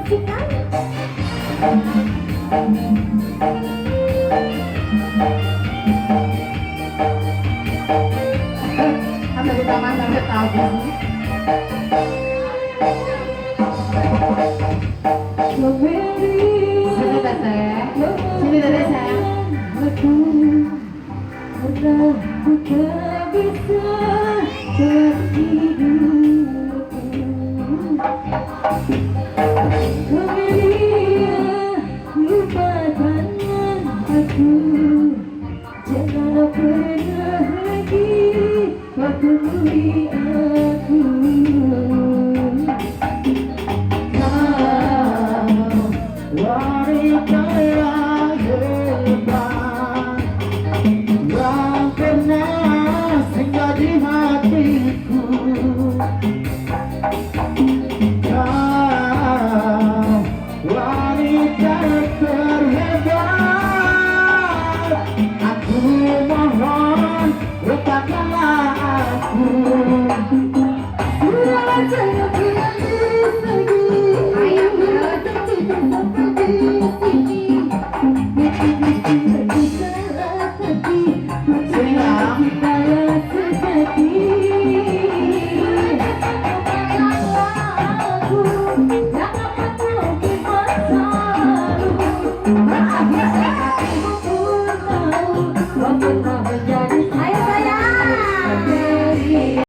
Ada di taman sampai tahu. Sini teteh, sini teteh sayang. Aku pernah bukan bisa tertidur. Kau dia lupa tangan aku. Janganlah pernah lagi kau temui aku. Wanita yang hebat yang pernah singgah di hatiku. Kau wanita terhebat, aku mohon lupakanlah aku. Sudah jangan